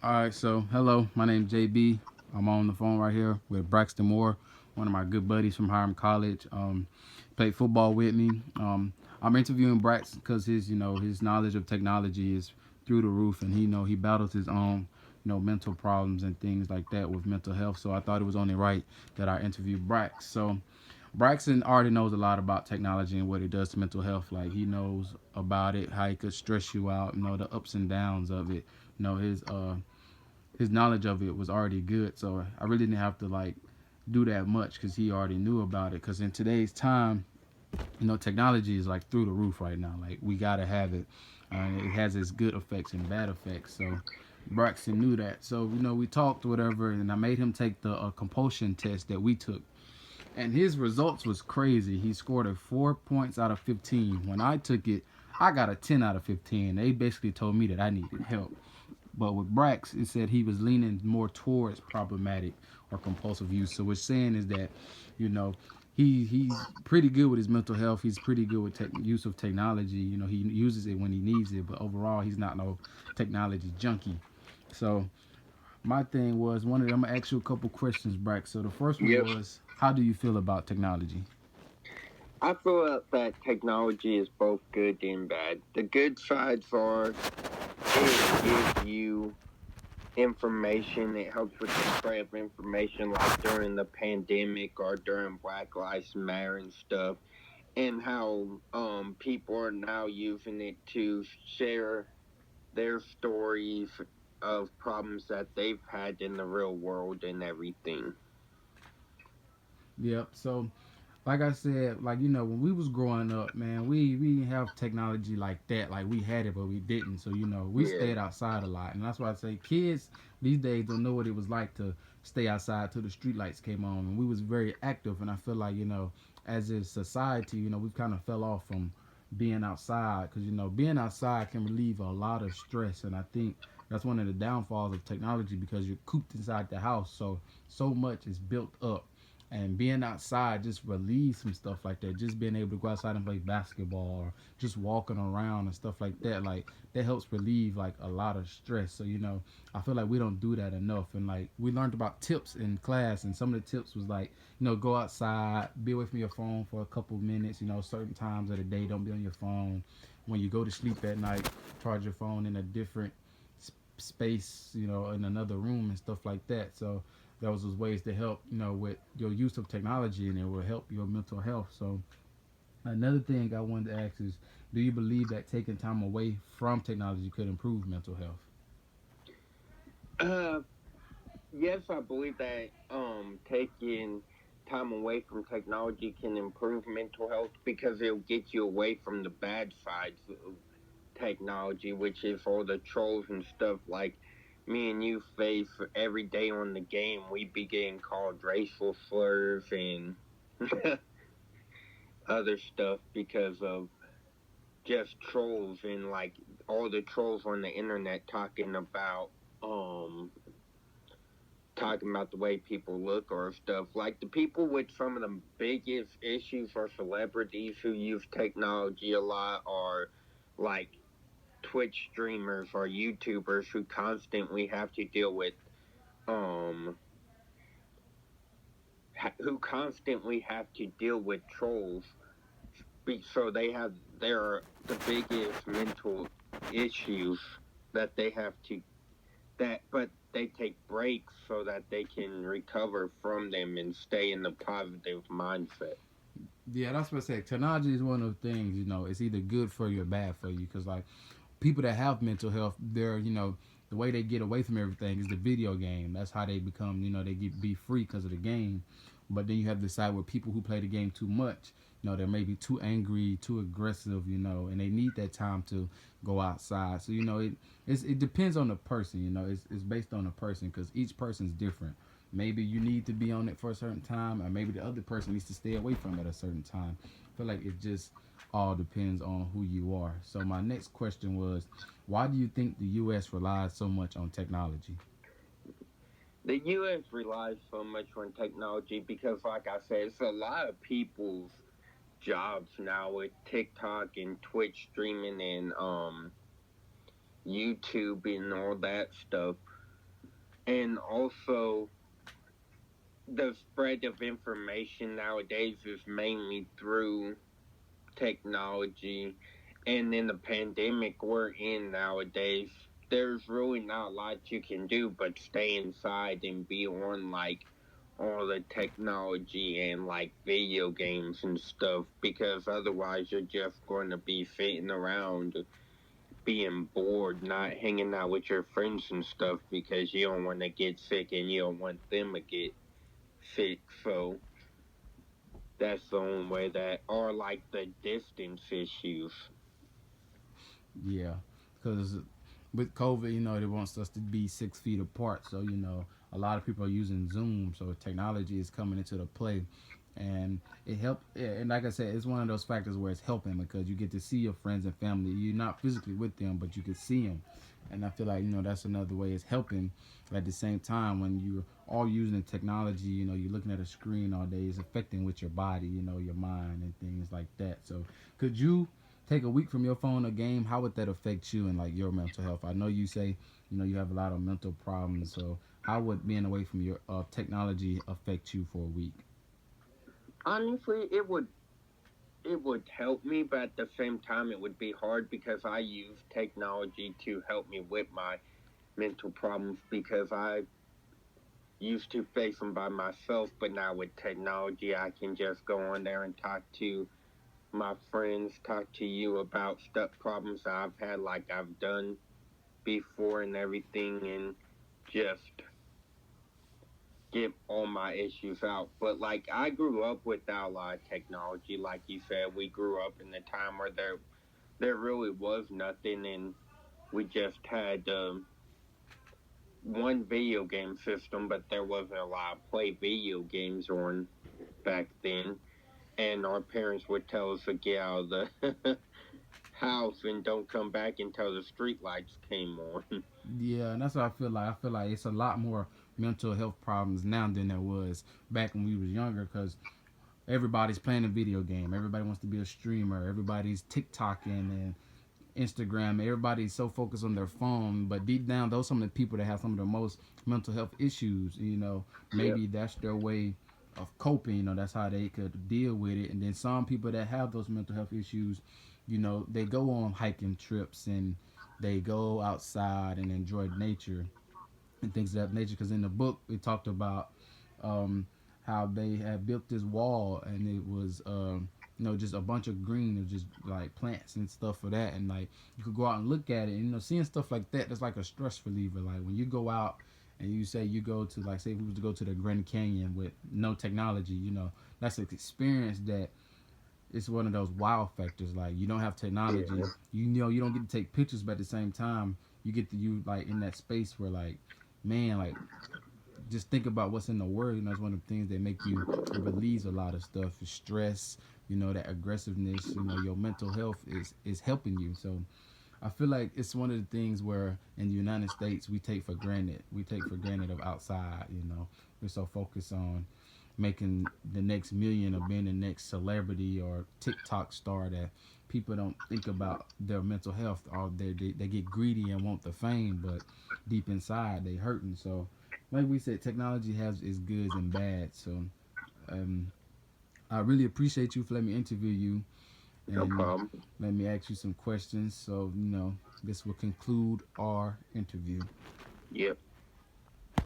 All right, so hello, my name's JB. I'm on the phone right here with Braxton Moore, one of my good buddies from Hiram College. Played football with me. I'm interviewing Braxton because his knowledge of technology is through the roof, and he battles his own mental problems and things like that with mental health. So I thought it was only right that I interview Brax. So Braxton already knows a lot about technology and what it does to mental health. Like he knows about it, how it could stress you out, the ups and downs of it. His knowledge of it was already good, so I really didn't have to like do that much because he already knew about it. Because in today's time, technology is like through the roof right now. Like we gotta have it. It has its good effects and bad effects. So Braxton knew that. So we talked whatever, and I made him take the compulsion test that we took, and his results was crazy. He scored a 4 points out of 15. When I took it, I got a 10 out of 15. They basically told me that I needed help. But with Brax, it said he was leaning more towards problematic or compulsive use. So what's saying is that, you know, he's pretty good with his mental health. He's pretty good with use of technology. He uses it when he needs it, but overall, he's not no technology junkie. So my thing was I'm gonna ask you a couple questions, Brax. So the first one Yep. was, how do you feel about technology? I feel that technology is both good and bad. The good sides are it gives you information, it helps with the spread of information, like during the pandemic or during Black Lives Matter and stuff, and how people are now using it to share their stories of problems that they've had in the real world and everything. Yep. So like I said, like when we was growing up, man, we didn't have technology like that. Like we had it, but we didn't. So we Yeah. stayed outside a lot, and that's why I say kids these days don't know what it was like to stay outside till the street lights came on, and we was very active. And I feel like as a society, we kind of fell off from being outside because being outside can relieve a lot of stress, and I think that's one of the downfalls of technology because you're cooped inside the house, so much is built up, and being outside just relieves some stuff like that. Just being able to go outside and play basketball or just walking around and stuff like that, like that helps relieve like a lot of stress. So I feel like we don't do that enough. And like we learned about tips in class, and some of the tips was like go outside, be away from your phone for a couple minutes. Certain times of the day, don't be on your phone. When you go to sleep at night, charge your phone in a different space, in another room and stuff like that. So those was ways to help, with your use of technology, and it will help your mental health. So another thing I wanted to ask is, do you believe that taking time away from technology could improve mental health? Uh, yes, I believe that taking time away from technology can improve mental health because it'll get you away from the bad sides of technology, which is all the trolls and stuff like me and you face every day on the game. We be getting called racial slurs and other stuff because of just trolls and like all the trolls on the internet um talking about the way people look or stuff. Like the people with some of the biggest issues are celebrities who use technology a lot, or like Twitch streamers or YouTubers who constantly have to deal with um who constantly have to deal with trolls. So they have their the biggest mental issues that they have to that but they take breaks so that they can recover from them and stay in the positive mindset. Yeah, that's what I say. Technology is one of the things, it's either good for you or bad for you. Because like people that have mental health, they're the way they get away from everything is the video game. That's how they become, they get be free because of the game. But then you have the side where people who play the game too much, they're maybe too angry, too aggressive, and they need that time to go outside. So it depends on the person. It's based on the person because each person's different. Maybe you need to be on it for a certain time, or maybe the other person needs to stay away from it at a certain time. I feel like it just all depends on who you are. So my next question was, why do you think the U.S. relies so much on technology? The US relies so much on technology because like I said, it's a lot of people's jobs now with TikTok and Twitch streaming and YouTube and all that stuff. And also, the spread of information nowadays is mainly through technology. And in the pandemic we're in nowadays, there's really not a lot you can do but stay inside and be on like all the technology and like video games and stuff, because otherwise you're just going to be sitting around being bored, not hanging out with your friends and stuff because you don't want to get sick and you don't want them to get sick. So that's the only way that, or like the distance issues. Yeah, because with COVID, they wants us to be 6 feet apart. So a lot of people are using Zoom. So technology is coming into the play, and it helped. And like I said, it's one of those factors where it's helping because you get to see your friends and family. You're not physically with them, but you can see them. And I feel like that's another way it's helping. At the same time, when you're all using the technology, you're looking at a screen all day. It's affecting with your body, your mind, and things like that. So, could you take a week from your phone a game, how would that affect you and like your mental health? I know you say you have a lot of mental problems, so how would being away from your technology affect you for a week? Honestly, it would help me, but at the same time, it would be hard because I use technology to help me with my mental problems because I used to face them by myself, but now with technology, I can just go on there and talk to my friends, talk to you about stuff, problems that I've had, like I've done before and everything, and just get all my issues out. But like I grew up without a lot of technology. Like you said, we grew up in a time where there really was nothing, and we just had one video game system, but there wasn't a lot of play video games on back then. And our parents would tell us to get out of the house and don't come back until the street lights came on. Yeah, and that's what I feel like. I feel like it's a lot more mental health problems now than there was back when we was younger because everybody's playing a video game. Everybody wants to be a streamer. Everybody's TikToking and Instagram. Everybody's so focused on their phone, but deep down, those are some of the people that have some of the most mental health issues. Yep. Maybe that's their way of coping. That's how they could deal with it. And then some people that have those mental health issues, they go on hiking trips and they go outside and enjoy nature and things of that nature. Because in the book, we talked about um, how they had built this wall and it was just a bunch of green, of just like plants and stuff for that, and like you could go out and look at it, and seeing stuff like that, that's like a stress reliever. Like when you go out and you say you go to, like, say if we was to go to the Grand Canyon with no technology, that's an experience that it's one of those wow factors. Like you don't have technology, Yeah. you don't get to take pictures, but at the same time you get to, you like in that space where like, man, like just think about what's in the world. It's one of the things that make you, it relieves a lot of stuff, stress, that aggressiveness. Your mental health is helping you. So I feel like it's one of the things where in the United States we take for granted. We take for granted of outside. We're so focused on making the next million or being the next celebrity or TikTok star that people don't think about their mental health. Or they get greedy and want the fame, but deep inside they hurting. So, like we said, technology has its goods and bads. So, um, I really appreciate you for letting me interview you No and problem. let me ask you some questions. So, this will conclude our interview. Yep.